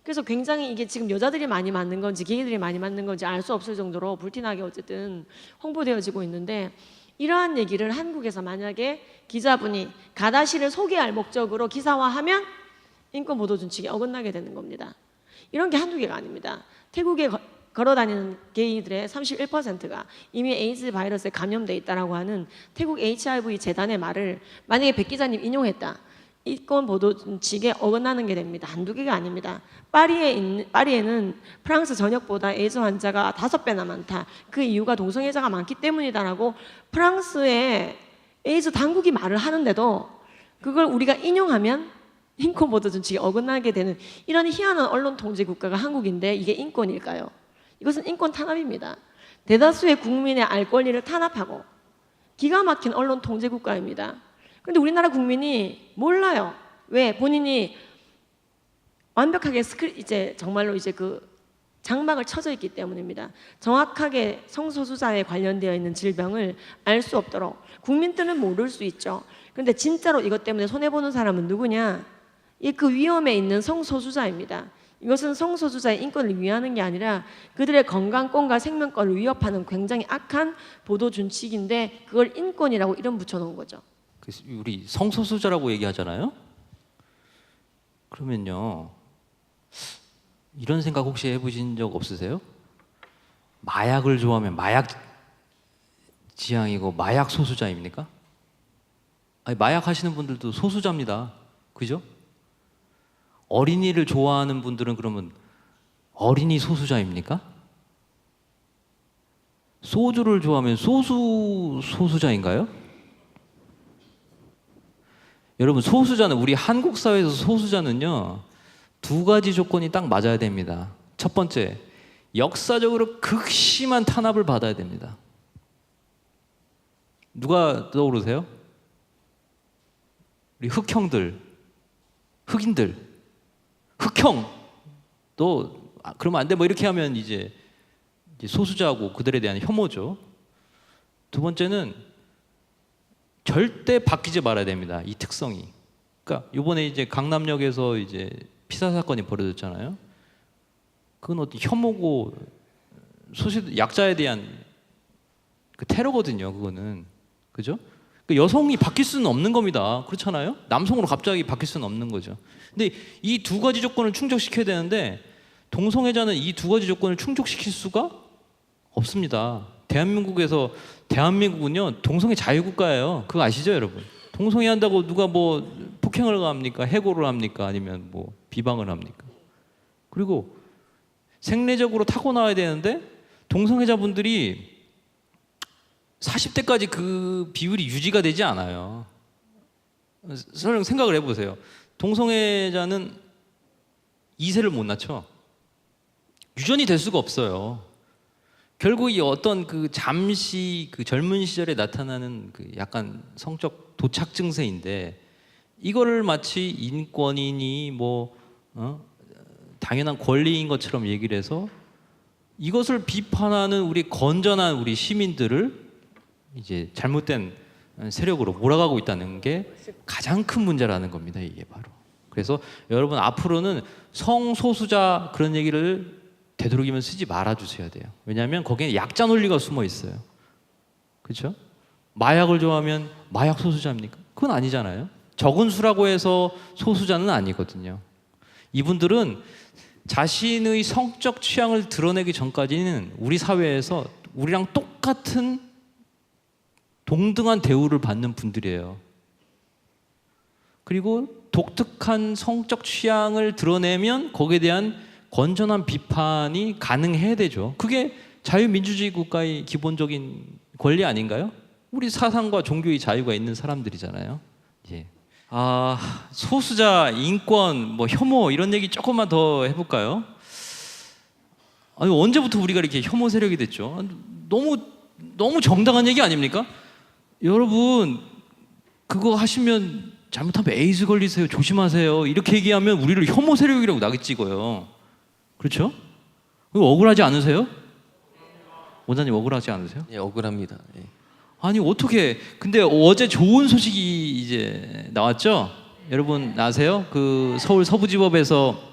그래서 굉장히 이게 지금 여자들이 많이 맞는 건지 게이들이 많이 맞는 건지 알 수 없을 정도로 불티나게 어쨌든 홍보되어지고 있는데 이러한 얘기를 한국에서 만약에 기자분이 가다시를 소개할 목적으로 기사화하면 인권 보도 준칙에 어긋나게 되는 겁니다. 이런 게 한두 개가 아닙니다. 태국에 걸어다니는 게이들의 31%가 이미 에이즈 바이러스에 감염돼 있다라고 하는 태국 HIV 재단의 말을 만약에 백 기자님 인용했다. 인권 보도 준칙에 어긋나는 게 됩니다. 한두 개가 아닙니다. 파리에는 프랑스 전역보다 에이즈 환자가 5배나 많다. 그 이유가 동성애자가 많기 때문이다라고 프랑스의 에이즈 당국이 말을 하는데도 그걸 우리가 인용하면 인권 보도 준칙에 어긋나게 되는 이런 희한한 언론 통제 국가가 한국인데 이게 인권일까요? 이것은 인권 탄압입니다. 대다수의 국민의 알 권리를 탄압하고 기가 막힌 언론 통제 국가입니다. 그런데 우리나라 국민이 몰라요. 왜? 본인이 완벽하게 이제 정말로 이제 그 장막을 쳐져 있기 때문입니다. 정확하게 성소수자에 관련되어 있는 질병을 알 수 없도록 국민들은 모를 수 있죠. 그런데 진짜로 이것 때문에 손해보는 사람은 누구냐? 그 위험에 있는 성소수자입니다. 이것은 성소수자의 인권을 위하는 게 아니라 그들의 건강권과 생명권을 위협하는 굉장히 악한 보도 준칙인데 그걸 인권이라고 이름 붙여놓은 거죠. 우리 성소수자라고 얘기하잖아요. 그러면요, 이런 생각 혹시 해보신 적 없으세요? 마약을 좋아하면 마약 지향이고 마약 소수자입니까? 아니, 마약 하시는 분들도 소수자입니다. 그죠? 어린이를 좋아하는 분들은 그러면 어린이 소수자입니까? 소주를 좋아하면 소수자인가요? 여러분, 소수자는 우리 한국 사회에서 소수자는요 2가지 조건이 딱 맞아야 됩니다. 첫 번째, 역사적으로 극심한 탄압을 받아야 됩니다. 누가 떠오르세요? 우리 흑형들, 흑인들, 흑형. 또 그러면 안 돼. 뭐 이렇게 하면 이제 소수자하고 그들에 대한 혐오죠. 두 번째는 절대 바뀌지 말아야 됩니다. 이 특성이. 그러니까 이번에 이제 강남역에서 이제 피살 사건이 벌어졌잖아요. 그건 어떤 혐오고 약자에 대한 그 테러거든요. 그거는 그죠? 그 여성이 바뀔 수는 없는 겁니다. 그렇잖아요? 남성으로 갑자기 바뀔 수는 없는 거죠. 근데 이 두 가지 조건을 충족시켜야 되는데 동성애자는 이 두 가지 조건을 충족시킬 수가 없습니다. 대한민국은요 동성애 자유국가예요. 그거 아시죠, 여러분? 동성애 한다고 누가 뭐 폭행을 합니까? 해고를 합니까? 아니면 뭐 비방을 합니까? 그리고 생리적으로 타고나야 되는데 동성애자분들이 40대까지 그 비율이 유지가 되지 않아요. 생각을 해보세요. 동성애자는 2세를 못 낳죠. 유전이 될 수가 없어요. 결국 이 어떤 그 잠시 그 젊은 시절에 나타나는 그 약간 성적 도착 증세인데 이거를 마치 인권이니 뭐 당연한 권리인 것처럼 얘기를 해서 이것을 비판하는 우리 건전한 우리 시민들을 이제 잘못된 세력으로 몰아가고 있다는 게 가장 큰 문제라는 겁니다. 이게 바로. 그래서 여러분 앞으로는 성소수자 그런 얘기를 되도록이면 쓰지 말아주셔야 돼요. 왜냐하면 거기에 약자 논리가 숨어 있어요. 그렇죠? 마약을 좋아하면 마약 소수자입니까? 그건 아니잖아요. 적은 수라고 해서 소수자는 아니거든요. 이분들은 자신의 성적 취향을 드러내기 전까지는 우리 사회에서 우리랑 똑같은 동등한 대우를 받는 분들이에요. 그리고 독특한 성적 취향을 드러내면 거기에 대한 건전한 비판이 가능해야 되죠. 그게 자유민주주의 국가의 기본적인 권리 아닌가요? 우리 사상과 종교의 자유가 있는 사람들이잖아요. 예. 소수자, 인권, 뭐 혐오 이런 얘기 조금만 더 해볼까요? 아니 언제부터 우리가 이렇게 혐오 세력이 됐죠? 너무 정당한 얘기 아닙니까? 여러분 그거 하시면 잘못하면 에이즈 걸리세요. 조심하세요. 이렇게 얘기하면 우리를 혐오 세력이라고 낙이 찍어요. 그렇죠? 이거 억울하지 않으세요? 원장님 억울하지 않으세요? 예, 억울합니다. 예. 아니 어떻게? 근데 어제 좋은 소식이 이제 나왔죠? 여러분 아세요? 그 서울 서부지법에서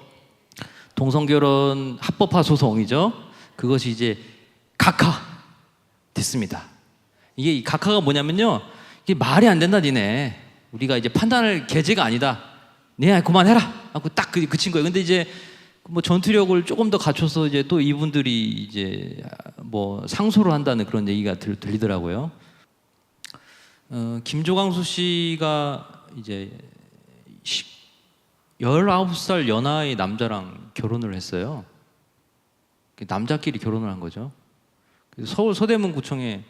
동성결혼 합법화 소송이죠. 그것이 이제 각하 됐습니다. 이게 이 각하가 뭐냐면요, 이게 말이 안 된다 니네. 우리가 이제 판단할 계제가 아니다. 네 그만해라. 하고 딱 그친 거예요. 근데 이제 뭐 전투력을 조금 더 갖춰서 이제 또 이분들이 이제 뭐 상소를 한다는 그런 얘기가 들리더라고요. 김조광수 씨가 이제 19살 연하의 남자랑 결혼을 했어요. 남자끼리 결혼을 한 거죠. 그래서 서울 서대문구청에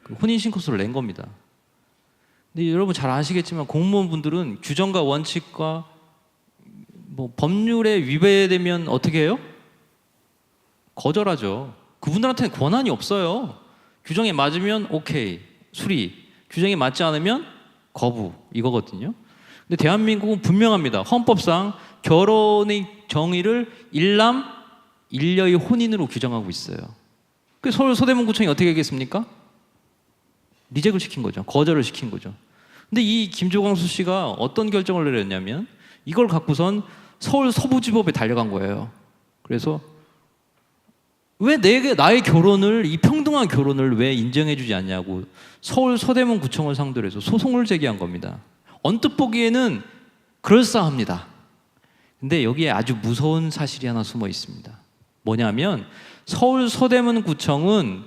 그 혼인신고서를 낸 겁니다. 근데 여러분 잘 아시겠지만 공무원분들은 규정과 원칙과 뭐 법률에 위배되면 어떻게 해요? 거절하죠. 그분들한테는 권한이 없어요. 규정에 맞으면 오케이, 수리. 규정에 맞지 않으면 거부. 이거거든요. 근데 대한민국은 분명합니다. 헌법상 결혼의 정의를 일남 일녀의 혼인으로 규정하고 있어요. 그 서울 서대문구청이 어떻게 하겠습니까? 리젝을 시킨 거죠. 거절을 시킨 거죠. 근데 이 김조광수 씨가 어떤 결정을 내렸냐면 이걸 갖고선 서울 서부지법에 달려간 거예요. 그래서 왜 나의 결혼을, 이 평등한 결혼을 왜 인정해주지 않냐고 서울 서대문구청을 상대로 해서 소송을 제기한 겁니다. 언뜻 보기에는 그럴싸합니다. 근데 여기에 아주 무서운 사실이 하나 숨어 있습니다. 뭐냐면 서울 서대문구청은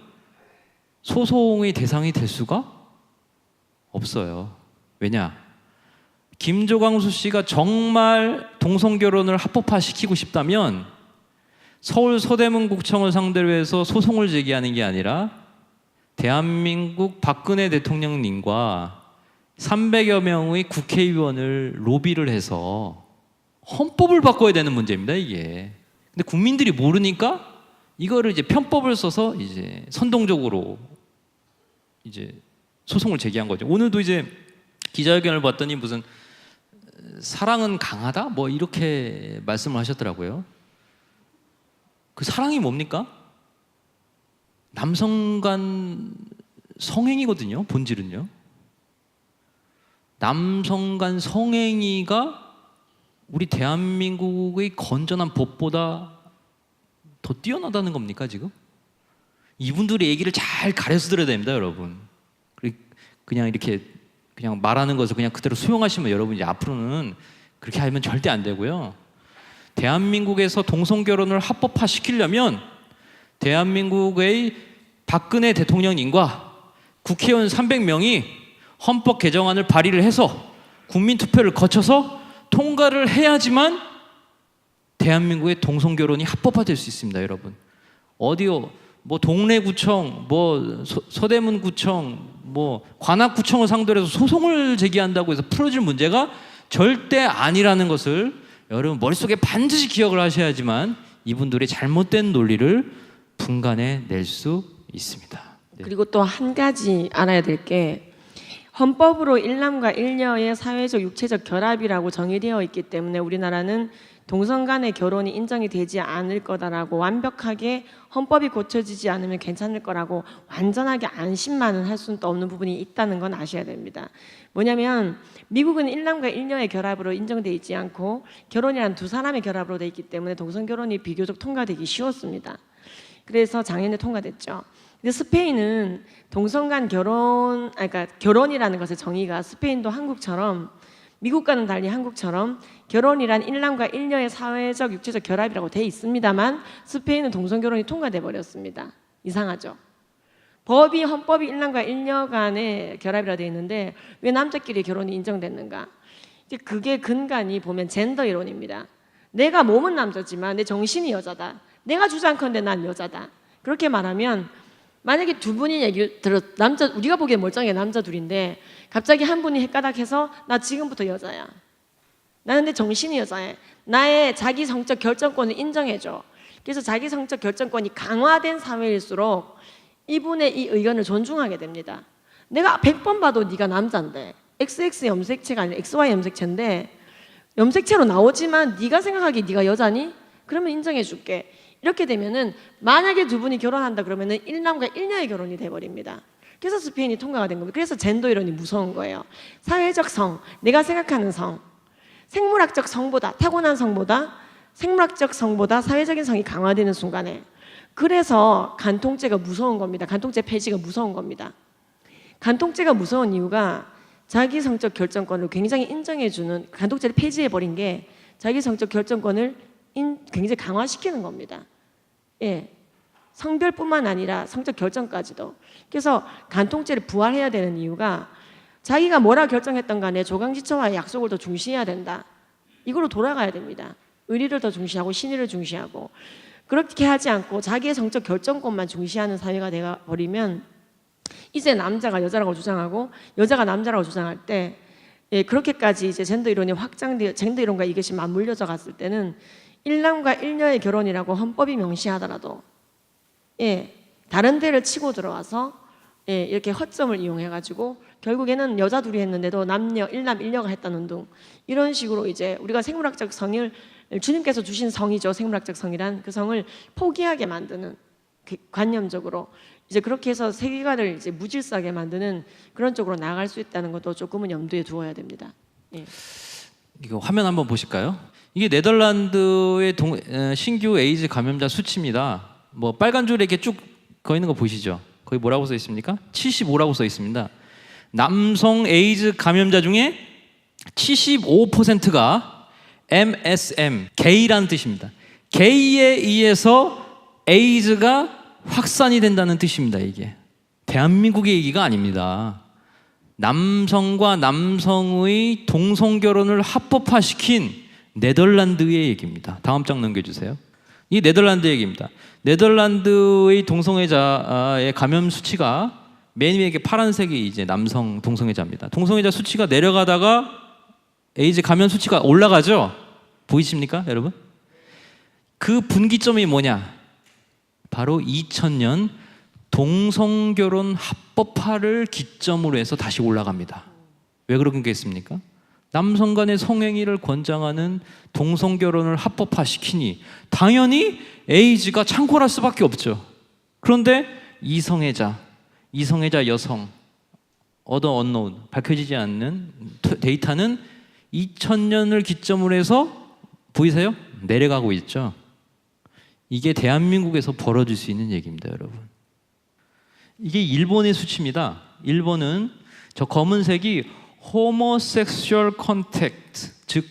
소송의 대상이 될 수가 없어요. 왜냐? 김조광수 씨가 정말 동성결혼을 합법화시키고 싶다면 서울 서대문구청을 상대로 해서 소송을 제기하는 게 아니라 대한민국 박근혜 대통령님과 300여 명의 국회의원을 로비를 해서 헌법을 바꿔야 되는 문제입니다, 이게. 근데 국민들이 모르니까 이거를 이제 편법을 써서 이제 선동적으로 이제 소송을 제기한 거죠. 오늘도 이제 기자회견을 봤더니 무슨 사랑은 강하다? 뭐 이렇게 말씀을 하셨더라고요. 그 사랑이 뭡니까? 남성 간 성행위거든요. 본질은요. 남성 간 성행위가 우리 대한민국의 건전한 법보다 더 뛰어나다는 겁니까 지금? 이분들의 얘기를 잘 가려서 들어야 됩니다, 여러분. 그냥 이렇게 그냥 말하는 것을 그냥 그대로 수용하시면 여러분 이제 앞으로는 그렇게 하면 절대 안 되고요. 대한민국에서 동성결혼을 합법화 시키려면 대한민국의 박근혜 대통령님과 국회의원 300명이 헌법 개정안을 발의를 해서 국민투표를 거쳐서 통과를 해야지만 대한민국의 동성결혼이 합법화될 수 있습니다, 여러분. 어디요? 뭐 동래구청, 뭐 서대문구청, 뭐 관악구청을 상대로 해서 소송을 제기한다고 해서 풀어질 문제가 절대 아니라는 것을 여러분 머릿속에 반드시 기억을 하셔야지만 이분들의 잘못된 논리를 분간해 낼 수 있습니다. 네. 그리고 또 한 가지 알아야 될 게 헌법으로 일남과 일녀의 사회적 육체적 결합이라고 정의되어 있기 때문에 우리나라는 동성 간의 결혼이 인정이 되지 않을 거다라고 완벽하게 헌법이 고쳐지지 않으면 괜찮을 거라고 완전하게 안심만은 할 수는 또 없는 부분이 있다는 건 아셔야 됩니다. 뭐냐면 미국은 일남과 일녀의 결합으로 인정되어 있지 않고 결혼이란 두 사람의 결합으로 되어 있기 때문에 동성 결혼이 비교적 통과되기 쉬웠습니다. 그래서 작년에 통과됐죠. 근데 스페인은 동성 간 결혼, 그러니까 결혼이라는 것의 정의가 스페인도 한국처럼 미국과는 달리 한국처럼 결혼이란 일남과 일녀의 사회적 육체적 결합이라고 돼 있습니다만 스페인은 동성결혼이 통과돼 버렸습니다. 이상하죠? 헌법이 일남과 일녀 간의 결합이라 돼 있는데 왜 남자끼리 결혼이 인정됐는가? 그게 근간이 보면 젠더 이론입니다. 내가 몸은 남자지만 내 정신이 여자다. 내가 주장컨대 난 여자다. 그렇게 말하면 만약에 두 분이 얘기를 우리가 보기에 멀쩡해 남자 둘인데 갑자기 한 분이 헷가닥해서 나 지금부터 여자야. 나는 내 정신이 여자야. 나의 자기 성적 결정권을 인정해줘. 그래서 자기 성적 결정권이 강화된 사회일수록 이분의 이 의견을 존중하게 됩니다. 내가 100번 봐도 네가 남자인데 XX 염색체가 아니라 XY 염색체인데 염색체로 나오지만 네가 생각하기에 네가 여자니? 그러면 인정해줄게. 이렇게 되면은 만약에 두 분이 결혼한다 그러면은 일남과 일녀의 결혼이 돼버립니다. 그래서 스페인이 통과가 된 겁니다. 그래서 젠더 이론이 무서운 거예요. 사회적 성, 내가 생각하는 성, 생물학적 성보다 타고난 성보다 생물학적 성보다 사회적인 성이 강화되는 순간에 그래서 간통죄가 무서운 겁니다. 간통죄 폐지가 무서운 겁니다. 간통죄가 무서운 이유가 자기 성적 결정권을 굉장히 인정해주는 간통죄를 폐지해버린 게 자기 성적 결정권을 굉장히 강화시키는 겁니다. 예, 성별뿐만 아니라 성적 결정까지도. 그래서 간통죄를 부활해야 되는 이유가 자기가 뭐라 결정했던 간에 조강지처와의 약속을 더 중시해야 된다. 이걸로 돌아가야 됩니다. 의리를 더 중시하고 신의를 중시하고 그렇게 하지 않고 자기의 성적 결정권만 중시하는 사회가 되어버리면 이제 남자가 여자라고 주장하고 여자가 남자라고 주장할 때 예, 그렇게까지 이제 젠더 이론이 확장되어 젠더 이론과 이것이 맞물려져 갔을 때는 일남과 일녀의 결혼이라고 헌법이 명시하더라도 예, 다른 데를 치고 들어와서 예, 이렇게 허점을 이용해가지고 결국에는 여자 둘이 했는데도 남녀 일남 일녀가 했다는 등 이런 식으로 이제 우리가 생물학적 성을 주님께서 주신 성이죠. 생물학적 성이란 그 성을 포기하게 만드는 관념적으로 이제 그렇게 해서 세계관을 이제 무질서하게 만드는 그런 쪽으로 나아갈 수 있다는 것도 조금은 염두에 두어야 됩니다. 예. 이거 화면 한번 보실까요? 이게 네덜란드의 신규 에이즈 감염자 수치입니다. 뭐 빨간 줄에 이렇게 쭉 거 있는 거 보시죠? 거기 뭐라고 써 있습니까? 75라고 써 있습니다. 남성 에이즈 감염자 중에 75%가 MSM, 게이라는 뜻입니다. 게이에 의해서 에이즈가 확산이 된다는 뜻입니다. 이게 대한민국의 얘기가 아닙니다. 남성과 남성의 동성결혼을 합법화시킨 네덜란드의 얘기입니다. 다음 장 넘겨주세요. 이 네덜란드 얘기입니다. 네덜란드의 동성애자의 감염 수치가 맨 위에 파란색이 이제 남성 동성애자입니다. 동성애자 수치가 내려가다가 에이즈 감염 수치가 올라가죠. 보이십니까, 여러분? 그 분기점이 뭐냐? 바로 2000년 동성결혼 합법화를 기점으로 해서 다시 올라갑니다. 왜 그러겠습니까? 남성 간의 성행위를 권장하는 동성결혼을 합법화시키니 당연히 에이즈가 창궐할 수밖에 없죠. 그런데 이성애자 여성 other unknown 밝혀지지 않는 데이터는 2000년을 기점으로 해서 보이세요? 내려가고 있죠. 이게 대한민국에서 벌어질 수 있는 얘기입니다, 여러분. 이게 일본의 수치입니다. 일본은 저 검은색이 homosexual contact, 즉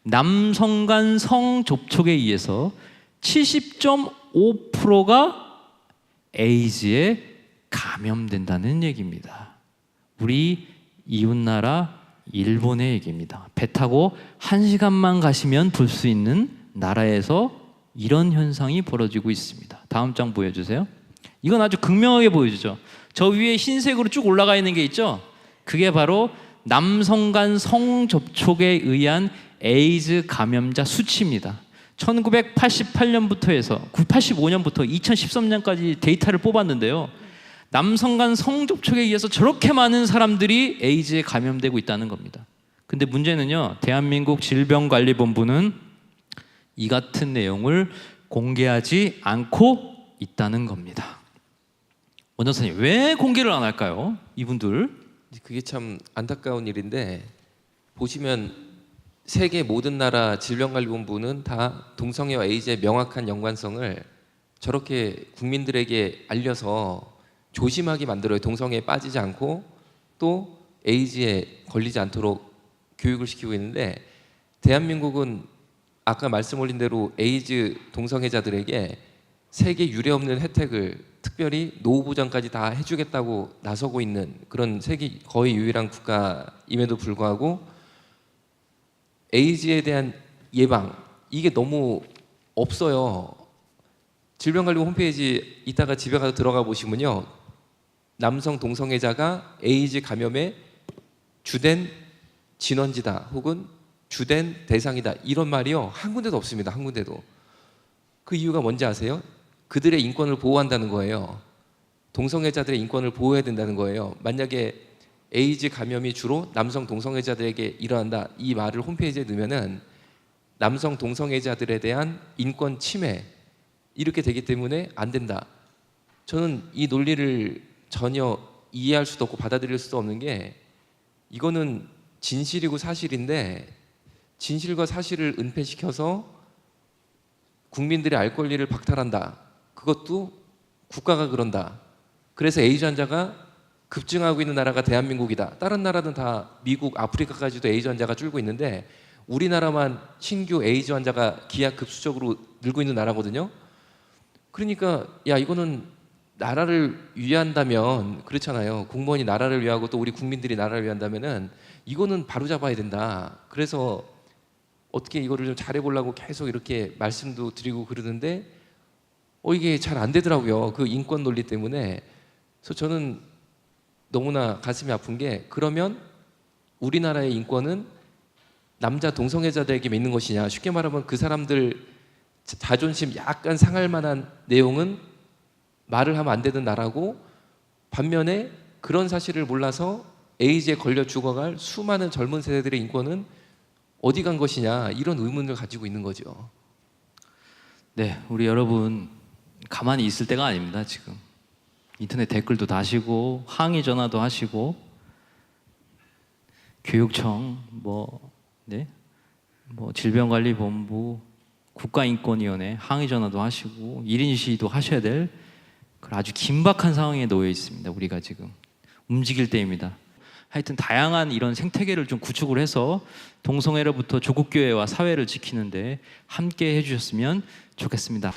남성 간 성접촉에 의해서 70.5%가 에이즈에 감염된다는 얘기입니다. 우리 이웃나라 일본의 얘기입니다. 배 타고 1시간만 가시면 볼 수 있는 나라에서 이런 현상이 벌어지고 있습니다. 다음 장 보여주세요. 이건 아주 극명하게 보여주죠. 저 위에 흰색으로 쭉 올라가 있는 게 있죠. 그게 바로 남성 간 성접촉에 의한 에이즈 감염자 수치입니다. 1988년부터 해서 85년부터 2013년까지 데이터를 뽑았는데요. 남성 간 성접촉에 의해서 저렇게 많은 사람들이 에이즈에 감염되고 있다는 겁니다. 근데 문제는요, 대한민국 질병관리본부는 이 같은 내용을 공개하지 않고 있다는 겁니다. 원장선생님, 왜 공개를 안 할까요? 이분들. 그게 참 안타까운 일인데, 보시면 세계 모든 나라 질병관리본부는 다 동성애와 에이즈의 명확한 연관성을 저렇게 국민들에게 알려서 조심하게 만들어요. 동성애에 빠지지 않고 또 에이즈에 걸리지 않도록 교육을 시키고 있는데, 대한민국은 아까 말씀 올린 대로 에이즈 동성애자들에게 세계 유례 없는 혜택을 특별히 노후 보장까지 다 해주겠다고 나서고 있는 그런 세계 거의 유일한 국가임에도 불구하고 에이즈에 대한 예방, 이게 너무 없어요. 질병관리부 홈페이지 이따가 집에 가서 들어가 보시면요, 남성 동성애자가 에이즈 감염의 주된 진원지다 혹은 주된 대상이다, 이런 말이요 한 군데도 없습니다. 한 군데도. 그 이유가 뭔지 아세요? 그들의 인권을 보호한다는 거예요. 동성애자들의 인권을 보호해야 된다는 거예요. 만약에 에이즈 감염이 주로 남성 동성애자들에게 일어난다, 이 말을 홈페이지에 넣으면은 남성 동성애자들에 대한 인권 침해, 이렇게 되기 때문에 안 된다. 저는 이 논리를 전혀 이해할 수도 없고 받아들일 수도 없는 게, 이거는 진실이고 사실인데 진실과 사실을 은폐시켜서 국민들의 알 권리를 박탈한다. 그것도 국가가 그런다. 그래서 에이즈 환자가 급증하고 있는 나라가 대한민국이다. 다른 나라는 다 미국, 아프리카까지도 에이즈 환자가 줄고 있는데 우리나라만 신규 에이즈 환자가 기하급수적으로 늘고 있는 나라거든요. 그러니까 야, 이거는 나라를 위한다면, 그렇잖아요. 공무원이 나라를 위하고 또 우리 국민들이 나라를 위한다면은 이거는 바로잡아야 된다. 그래서 어떻게 이거를 좀 잘해보려고 계속 이렇게 말씀도 드리고 그러는데 이게 잘 안 되더라고요. 그 인권 논리 때문에. 그래서 저는 너무나 가슴이 아픈 게, 그러면 우리나라의 인권은 남자 동성애자들에게 있는 것이냐. 쉽게 말하면 그 사람들 자존심 약간 상할 만한 내용은 말을 하면 안 되는 나라고, 반면에 그런 사실을 몰라서 에이즈에 걸려 죽어갈 수많은 젊은 세대들의 인권은 어디 간 것이냐, 이런 의문을 가지고 있는 거죠. 네, 우리 여러분 가만히 있을 때가 아닙니다. 지금 인터넷 댓글도 다시고 항의 전화도 하시고 교육청 질병관리본부 국가인권위원회 항의 전화도 하시고 1인 시위도 하셔야 될 그런 아주 긴박한 상황에 놓여 있습니다. 우리가 지금 움직일 때입니다. 하여튼 다양한 이런 생태계를 좀 구축을 해서 동성애로부터 조국교회와 사회를 지키는데 함께 해주셨으면 좋겠습니다. 네.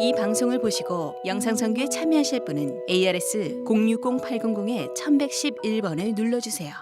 이 방송을 보시고 영상 선교에 참여하실 분은 ARS 060-800-1111번을 눌러주세요.